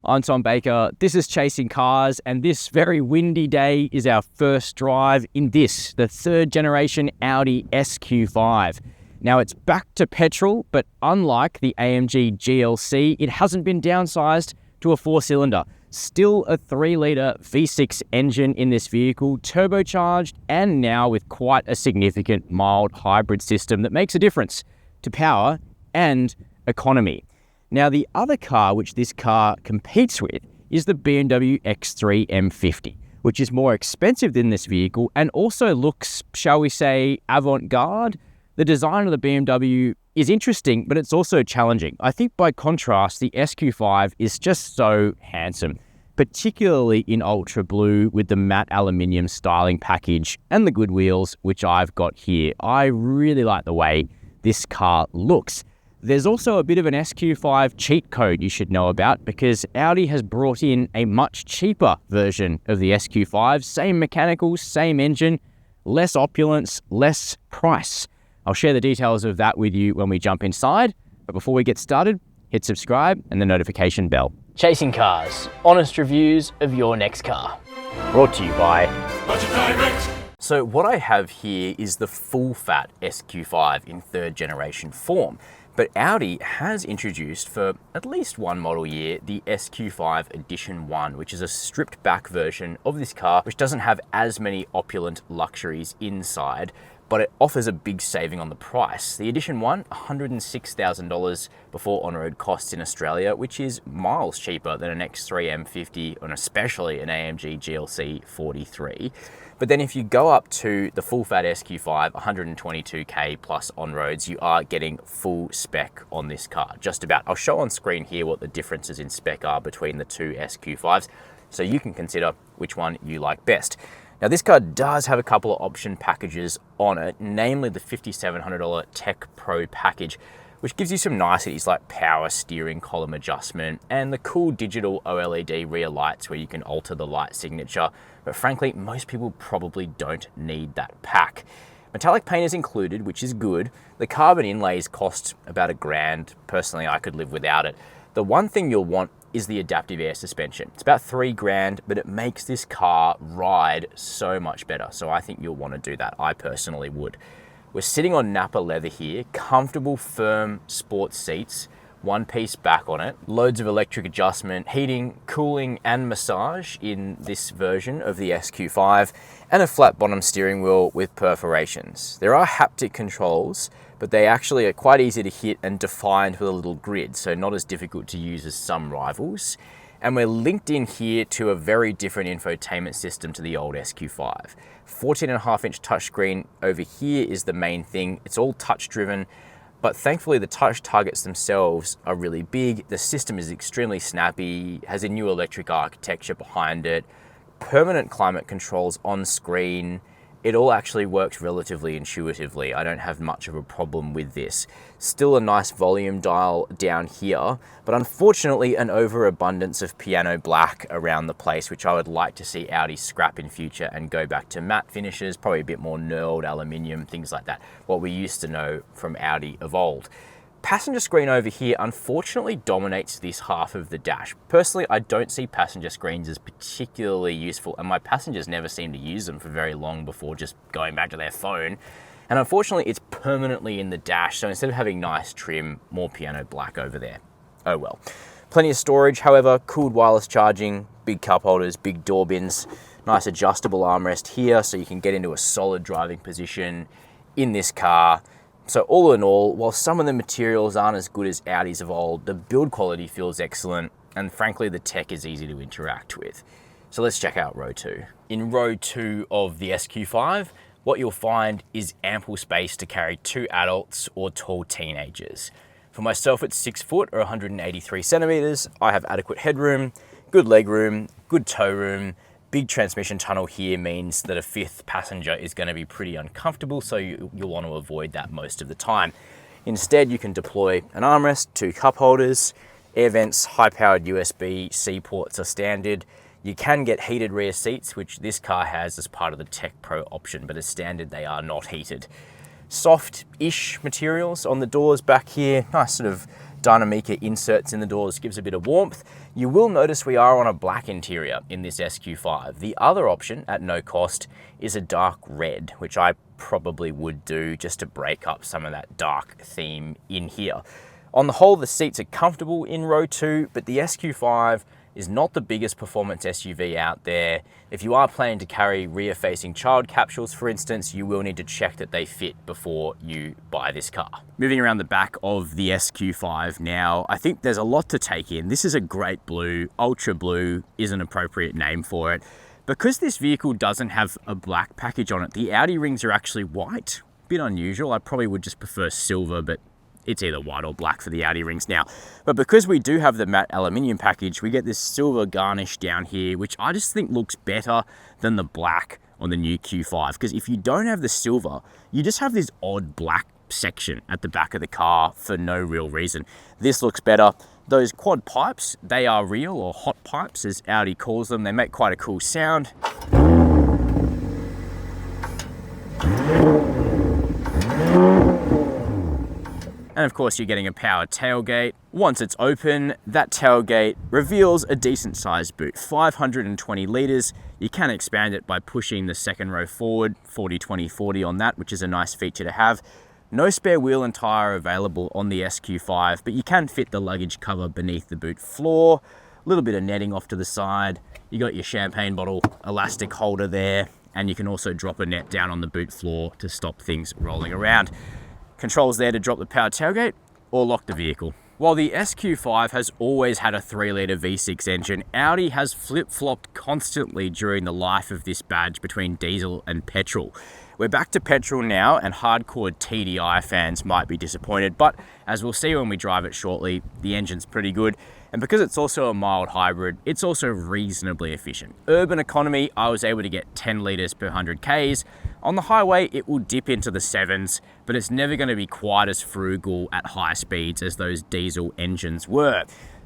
I'm Tom Baker, this is Chasing Cars, and this very windy day is our first drive in this, the third generation Audi SQ5. Now it's back to petrol, but unlike the AMG GLC, it hasn't been downsized to a 4-cylinder. Still a 3-litre V6 engine in this vehicle, turbocharged, and now with quite a significant mild hybrid system that makes a difference to power and economy. Now, the other car which this car competes with is the BMW X3 M50i, which is more expensive than this vehicle and also looks, shall we say, avant-garde. The design of the BMW is interesting, but it's also challenging. I think by contrast, the SQ5 is just so handsome, particularly in ultra blue with the matte aluminium styling package and the good wheels, which I've got here. I really like the way this car looks. There's also a bit of an SQ5 cheat code you should know about because Audi has brought in a much cheaper version of the SQ5, same mechanicals, same engine, less opulence, less price. I'll share the details of that with you when we jump inside, but before we get started, hit subscribe and the notification bell. Chasing Cars, honest reviews of your next car. Brought to you by Budget Direct. So what I have here is the full-fat SQ5 in third generation form. But Audi has introduced for at least one model year the SQ5 Edition One, which is a stripped back version of this car, which doesn't have as many opulent luxuries inside, but it offers a big saving on the price. The Edition One, $106,000 before on-road costs in Australia, which is miles cheaper than an X3 M50i and especially an AMG GLC 43. But then if you go up to the full-fat SQ5, 122k plus on-roads, you are getting full spec on this car, just about. I'll show on screen here what the differences in spec are between the two SQ5s, so you can consider which one you like best. Now this car does have a couple of option packages on it, namely the $5,700 Tech Pro package, which gives you some niceties like power steering column adjustment and the cool digital OLED rear lights where you can alter the light signature. But frankly, most people probably don't need that pack. Metallic paint is included, which is good. The carbon inlays cost about $1,000. Personally, I could live without it. The one thing you'll want is the adaptive air suspension. It's about $3,000, but it makes this car ride so much better. So I think you'll want to do that. I personally would. We're sitting on Napa leather here, comfortable, firm sports seats, one-piece back on it, loads of electric adjustment, heating, cooling, and massage in this version of the SQ5, and a flat bottom steering wheel with perforations. There are haptic controls, but they actually are quite easy to hit and defined with a little grid, so not as difficult to use as some rivals. And we're linked in here to a very different infotainment system to the old SQ5. 14.5-inch touchscreen over here is the main thing. It's all touch driven, but thankfully the touch targets themselves are really big. The system is extremely snappy, has a new electric architecture behind it, permanent climate controls on screen. It all actually works relatively intuitively. I don't have much of a problem with this. Still a nice volume dial down here, but unfortunately an overabundance of piano black around the place, which I would like to see Audi scrap in future and go back to matte finishes, probably a bit more knurled aluminium, things like that, what we used to know from Audi of old. Passenger screen over here unfortunately dominates this half of the dash. Personally, I don't see passenger screens as particularly useful, and my passengers never seem to use them for very long before just going back to their phone. And unfortunately, it's permanently in the dash, so instead of having nice trim, more piano black over there. Oh well. Plenty of storage, however, cooled wireless charging, big cup holders, big door bins, nice adjustable armrest here so you can get into a solid driving position in this car. So all in all, while some of the materials aren't as good as Audis of old, the build quality feels excellent, and frankly, the tech is easy to interact with. So let's check out row 2. In row 2 of the SQ5, what you'll find is ample space to carry 2 adults or tall teenagers. For myself at 6 foot or 183 centimeters, I have adequate headroom, good leg room, good tow room. Big transmission tunnel here means that a 5th passenger is going to be pretty uncomfortable, so you'll want to avoid that most of the time. Instead, you can deploy an armrest, 2 cup holders, air vents, high-powered USB-C ports are standard. You can get heated rear seats, which this car has as part of the Tech Pro option, but as standard, they are not heated. Soft-ish materials on the doors back here, nice sort of Dynamica inserts in the doors gives a bit of warmth. You will notice we are on a black interior in this SQ5. The other option at no cost is a dark red, which I probably would do just to break up some of that dark theme in here. On the whole, the seats are comfortable in row 2, but the SQ5 is not the biggest performance SUV out there. If you are planning to carry rear-facing child capsules, for instance, you will need to check that they fit before you buy this car. Moving around the back of the SQ5 now, I think there's a lot to take in. This is a great blue. Ultra blue is an appropriate name for it. Because this vehicle doesn't have a black package on it, the Audi rings are actually white. Bit unusual. I probably would just prefer silver, but it's either white or black for the Audi rings now. But because we do have the matte aluminium package, we get this silver garnish down here, which I just think looks better than the black on the new Q5. Because if you don't have the silver, you just have this odd black section at the back of the car for no real reason. This looks better. Those quad pipes, they are real, or hot pipes as Audi calls them. They make quite a cool sound. And of course, you're getting a power tailgate. Once it's open, that tailgate reveals a decent sized boot, 520 litres. You can expand it by pushing the second row forward, 40-20-40 on that, which is a nice feature to have. No spare wheel and tyre available on the SQ5, but you can fit the luggage cover beneath the boot floor. A little bit of netting off to the side. You got your champagne bottle elastic holder there, and you can also drop a net down on the boot floor to stop things rolling around. Controls there to drop the power tailgate or lock the vehicle. While the SQ5 has always had a 3-litre V6 engine, Audi has flip-flopped constantly during the life of this badge between diesel and petrol. We're back to petrol now, and hardcore TDI fans might be disappointed, but as we'll see when we drive it shortly, the engine's pretty good. And because it's also a mild hybrid, it's also reasonably efficient. Urban economy, I was able to get 10 litres per 100 Ks. On the highway, it will dip into the 7s, but it's never going to be quite as frugal at high speeds as those diesel engines were.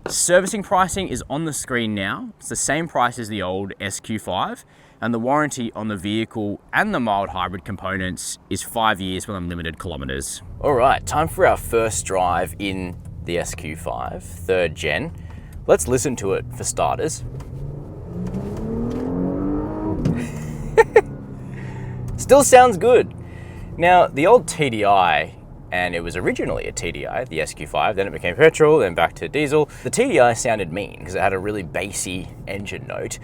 Servicing pricing is on the screen now. It's the same price as the old SQ5, and the warranty on the vehicle and the mild hybrid components is 5 years with unlimited kilometres. All right, time for our first drive in the SQ5, 3rd gen. Let's listen to it for starters. Still sounds good. Now, the old TDI, and it was originally a TDI, the SQ5, then it became petrol, then back to diesel. The TDI sounded mean because it had a really bassy engine note.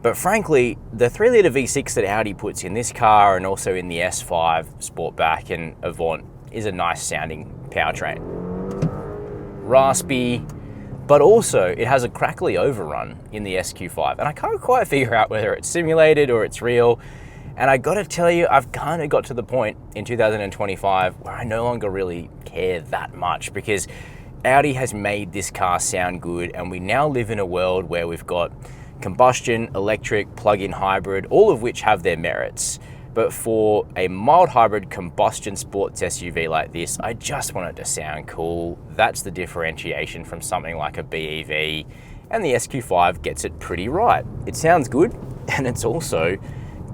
But frankly, the 3-litre V6 that Audi puts in this car and also in the S5, Sportback and Avant is a nice sounding powertrain. Raspy, but also it has a crackly overrun in the SQ5. And I can't quite figure out whether it's simulated or it's real. And I gotta tell you, I've kind of got to the point in 2025 where I no longer really care that much because Audi has made this car sound good, and we now live in a world where we've got combustion, electric, plug-in hybrid, all of which have their merits. But for a mild hybrid combustion sports SUV like this, I just want it to sound cool. That's the differentiation from something like a BEV, and the SQ5 gets it pretty right. It sounds good, and it's also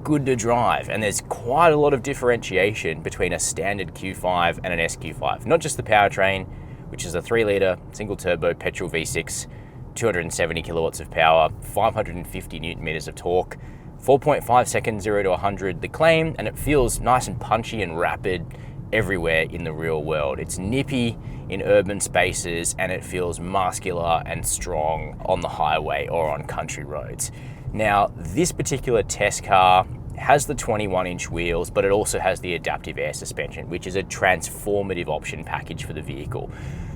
good to drive, and there's quite a lot of differentiation between a standard Q5 and an SQ5. Not just the powertrain, which is a 3-litre single turbo petrol V6, 270 kilowatts of power, 550 newton meters of torque, 4.5 seconds 0 to 100 the claim, and it feels nice and punchy and rapid everywhere in the real world. It's nippy in urban spaces, and it feels muscular and strong on the highway or on country roads. Now, this particular test car has the 21-inch wheels, but it also has the adaptive air suspension, which is a transformative option package for the vehicle.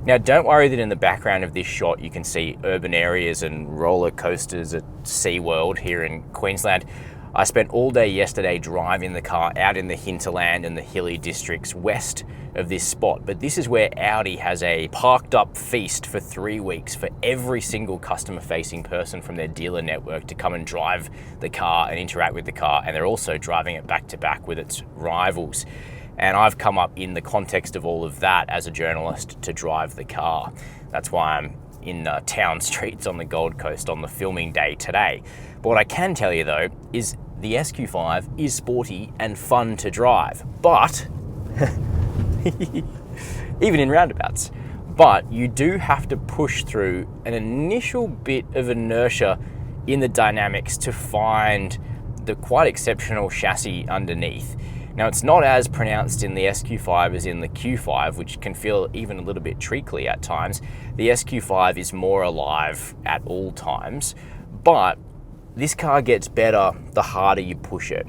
Now, don't worry that in the background of this shot you can see urban areas and roller coasters at SeaWorld here in Queensland. I spent all day yesterday driving the car out in the hinterland and the hilly districts west of this spot, but this is where Audi has a parked up feast for 3 weeks for every single customer facing person from their dealer network to come and drive the car and interact with the car, and they're also driving it back to back with its rivals. And I've come up in the context of all of that as a journalist to drive the car. That's why I'm in town streets on the Gold Coast on the filming day today. But what I can tell you though is the SQ5 is sporty and fun to drive, but even in roundabouts. but you do have to push through an initial bit of inertia in the dynamics to find the quite exceptional chassis underneath. Now, it's not as pronounced in the SQ5 as in the Q5, which can feel even a little bit treacly at times. The SQ5 is more alive at all times, but this car gets better the harder you push it.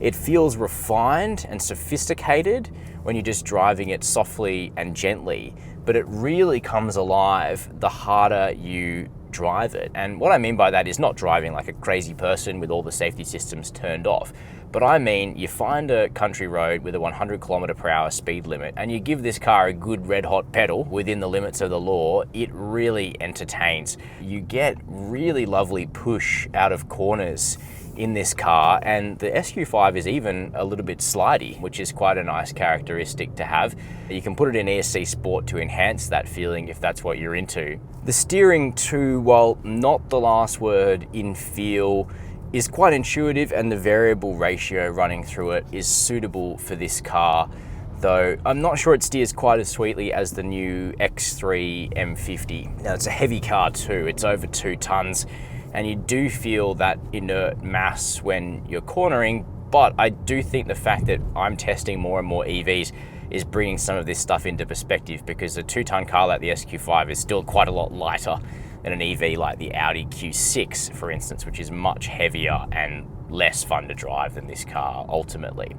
It feels refined and sophisticated when you're just driving it softly and gently, but it really comes alive the harder you drive it. And what I mean by that is not driving like a crazy person with all the safety systems turned off, but I mean you find a country road with a 100km/h speed limit and you give this car a good red hot pedal within the limits of the law, it really entertains. You get really lovely push out of corners in this car, and the SQ5 is even a little bit slidey, which is quite a nice characteristic to have. You can put it in ESC Sport to enhance that feeling if that's what you're into. The steering too, while not the last word in feel, is quite intuitive, and the variable ratio running through it is suitable for this car, though I'm not sure it steers quite as sweetly as the new X3 M50. Now, it's a heavy car too, it's over 2 tons, and you do feel that inert mass when you're cornering, but I do think the fact that I'm testing more and more EVs is bringing some of this stuff into perspective, because a 2-ton car like the SQ5 is still quite a lot lighter than an EV like the Audi Q6, for instance, which is much heavier and less fun to drive than this car ultimately.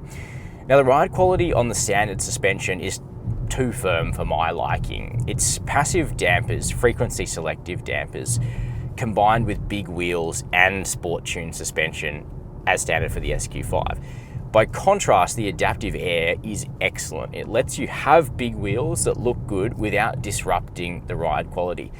Now, the ride quality on the standard suspension is too firm for my liking. It's passive dampers, frequency selective dampers, combined with big wheels and sport tuned suspension as standard for the SQ5. By contrast, the adaptive air is excellent. It lets you have big wheels that look good without disrupting the ride quality.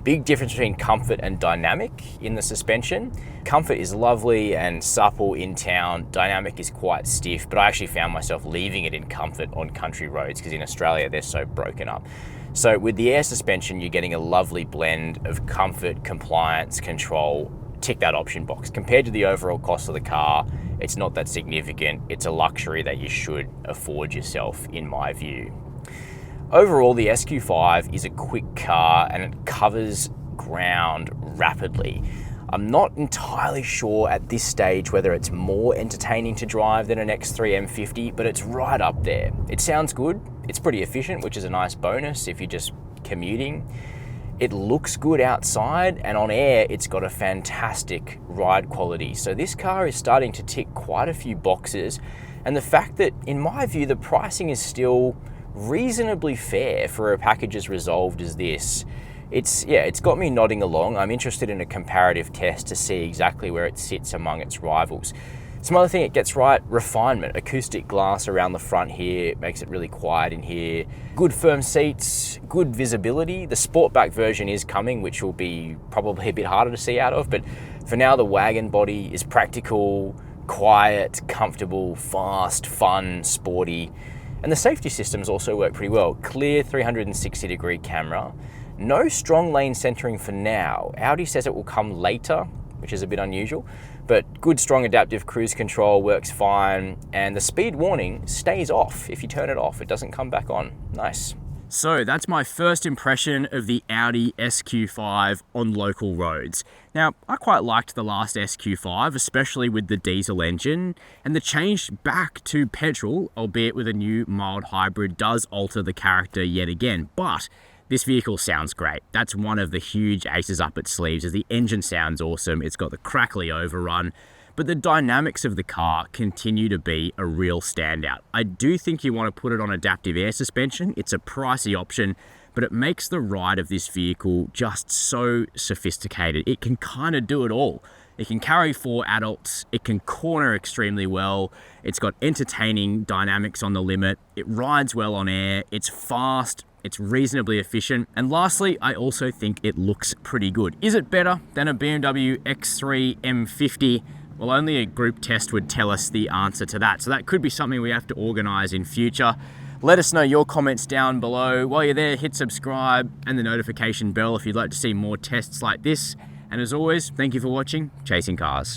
Big difference between comfort and dynamic in the suspension. Comfort is lovely and supple in town. Dynamic is quite stiff, but I actually found myself leaving it in comfort on country roads because in Australia they're so broken up. So with the air suspension, you're getting a lovely blend of comfort, compliance, control. Tick that option box. Compared to the overall cost of the car, it's not that significant. It's a luxury that you should afford yourself, in my view. Overall, the SQ5 is a quick car and it covers ground rapidly. I'm not entirely sure at this stage whether it's more entertaining to drive than an X3 M50, but it's right up there. It sounds good, it's pretty efficient, which is a nice bonus if you're just commuting. It looks good outside, and on air, it's got a fantastic ride quality. So this car is starting to tick quite a few boxes, and the fact that, in my view, the pricing is still reasonably fair for a package as resolved as this, it's got me nodding along. I'm interested in a comparative test to see exactly where it sits among its rivals. Some other thing it gets right, refinement. Acoustic glass around the front here makes it really quiet in here. Good firm seats, good visibility. The Sportback version is coming, which will be probably a bit harder to see out of, but for now the wagon body is practical, quiet, comfortable, fast, fun, sporty. And the safety systems also work pretty well. Clear 360-degree camera. No strong lane centering for now. Audi says it will come later, which is a bit unusual, but good strong adaptive cruise control works fine, and the speed warning stays off. If you turn it off, it doesn't come back on. Nice. So that's my first impression of the Audi SQ5 on local roads. Now, I quite liked the last SQ5, especially with the diesel engine, and the change back to petrol, albeit with a new mild hybrid, does alter the character yet again, but this vehicle sounds great. That's one of the huge aces up its sleeves, as the engine sounds awesome. It's got the crackly overrun, but the dynamics of the car continue to be a real standout. I do think you want to put it on adaptive air suspension. It's a pricey option, but it makes the ride of this vehicle just so sophisticated. It can kind of do it all. It can carry 4 adults, it can corner extremely well, it's got entertaining dynamics on the limit, it rides well on air, it's fast, it's reasonably efficient, and lastly, I also think it looks pretty good. Is it better than a BMW X3 M50? Well, only a group test would tell us the answer to that, so that could be something we have to organise in future. Let us know your comments down below. While you're there, hit subscribe and the notification bell if you'd like to see more tests like this. And as always, thank you for watching Chasing Cars.